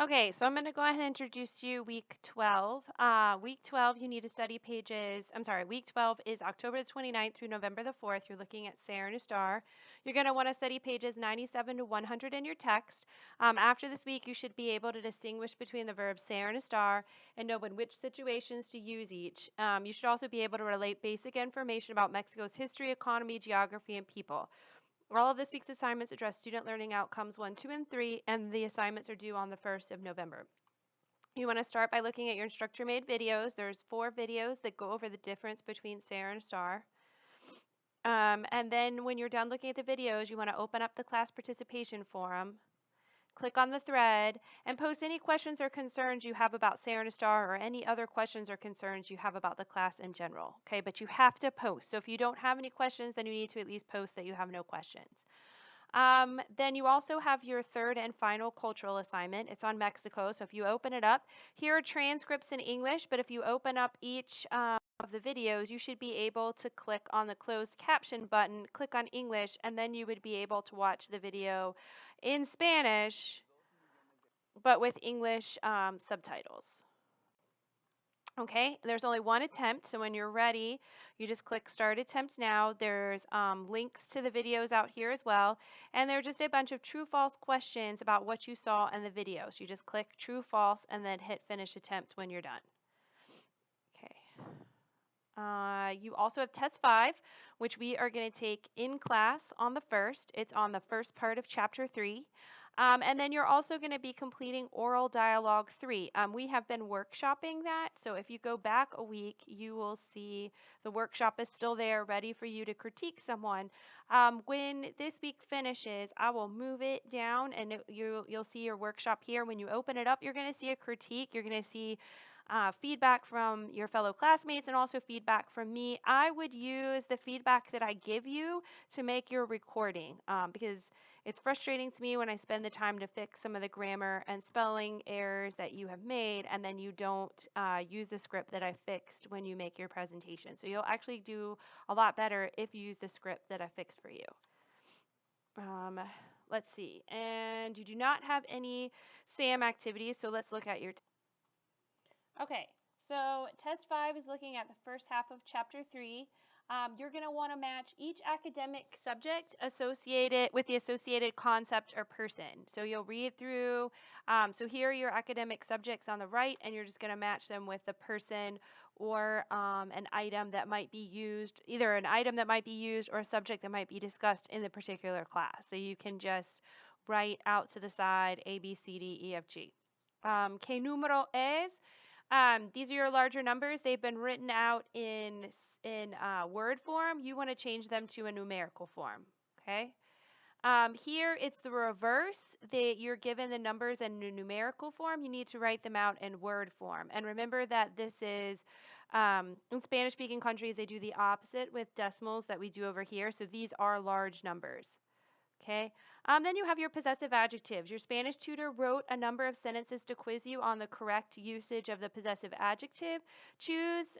Okay, so I'm going to go ahead and introduce you week 12. Week 12, you need to study week 12 is October the 29th through November the 4th. You're looking at Sarah and a Star. You're going to want to study pages 97 to 100 in your text. After this week, you should be able to distinguish between the verbs Sarah and a Star and know in which situations to use each. You should also be able to relate basic information about Mexico's history, economy, geography, and people. All of this week's assignments address student learning outcomes 1, 2, and 3, and the assignments are due on the 1st of November. You want to start by looking at your instructor-made videos. There's 4 videos that go over the difference between Sarah and a Star. And then when you're done looking at the videos, you want to open up the class participation forum, click on the thread, and post any questions or concerns you have about Sarah and a Star or any other questions or concerns you have about the class in general. Okay, but you have to post. So if you don't have any questions, then you need to at least post that you have no questions. Then you also have your third and final cultural assignment. It's on Mexico, so if you open it up, here are transcripts in English, but if you open up each of the videos, you should be able to click on the closed caption button, click on English, and then you would be able to watch the video in Spanish, but with English subtitles. Okay, there's only one attempt, so when you're ready, you just click Start Attempt Now. There's links to the videos out here as well, and they're just a bunch of true-false questions about what you saw in the video. So you just click True, False, and then hit Finish Attempt when you're done. Okay. You also have Test 5, which we are going to take in class on the 1st. It's on the first part of Chapter 3. And then you're also going to be completing Oral Dialogue 3. We have been workshopping that, so if you go back a week, you will see the workshop is still there, ready for you to critique someone. When this week finishes, I will move it down, and you'll see your workshop here. When you open it up, you're going to see a critique. You're going to see feedback from your fellow classmates and also feedback from me. I would use the feedback that I give you to make your recording because it's frustrating to me when I spend the time to fix some of the grammar and spelling errors that you have made, and then you don't use the script that I fixed when you make your presentation. So you'll actually do a lot better if you use the script that I fixed for you. Let's see. And you do not have any SAM activities, so let's look at your Okay, so test 5 is looking at the first half of chapter 3. You're going to want to match each academic subject associated with the associated concept or person. So you'll read through, so here are your academic subjects on the right, and you're just going to match them with the person or an item that might be used, either an item that might be used or a subject that might be discussed in the particular class. So you can just write out to the side A, B, C, D, E, F, G. ¿Qué número es? These are your larger numbers. They've been written out in word form. You want to change them to a numerical form, okay? Here, it's the reverse. You're given the numbers in a numerical form. You need to write them out in word form. And remember that this is, in Spanish-speaking countries, they do the opposite with decimals that we do over here. So these are large numbers. Okay. Then you have your possessive adjectives. Your Spanish tutor wrote a number of sentences to quiz you on the correct usage of the possessive adjective. Choose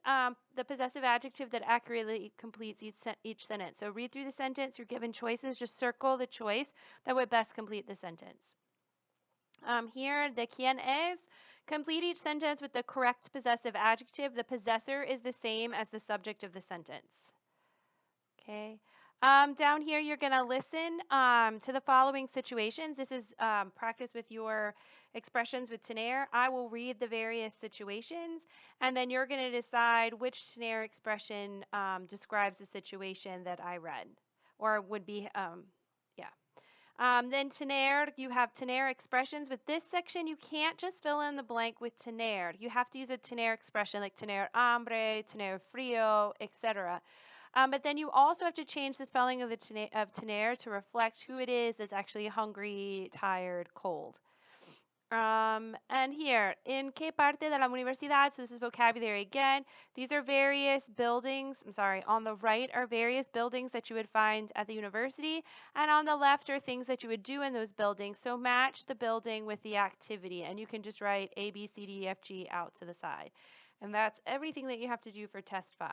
the possessive adjective that accurately completes each sentence. So read through the sentence. You're given choices. Just circle the choice that would best complete the sentence. Here, de quién es. Complete each sentence with the correct possessive adjective. The possessor is the same as the subject of the sentence. Okay. Down here, you're going to listen to the following situations. This is practice with your expressions with tener. I will read the various situations, and then you're going to decide which tener expression describes the situation that I read, or would be, yeah. Then tener, you have tener expressions. With this section, you can't just fill in the blank with tener. You have to use a tener expression like tener hambre, tener frío, etc. But then you also have to change the spelling of tener to reflect who it is that's actually hungry, tired, cold. And here, en qué parte de la universidad, so this is vocabulary again. These are various buildings, on the right are various buildings that you would find at the university, and on the left are things that you would do in those buildings. So match the building with the activity, and you can just write A, B, C, D, E, F, G out to the side. And that's everything that you have to do for test 5.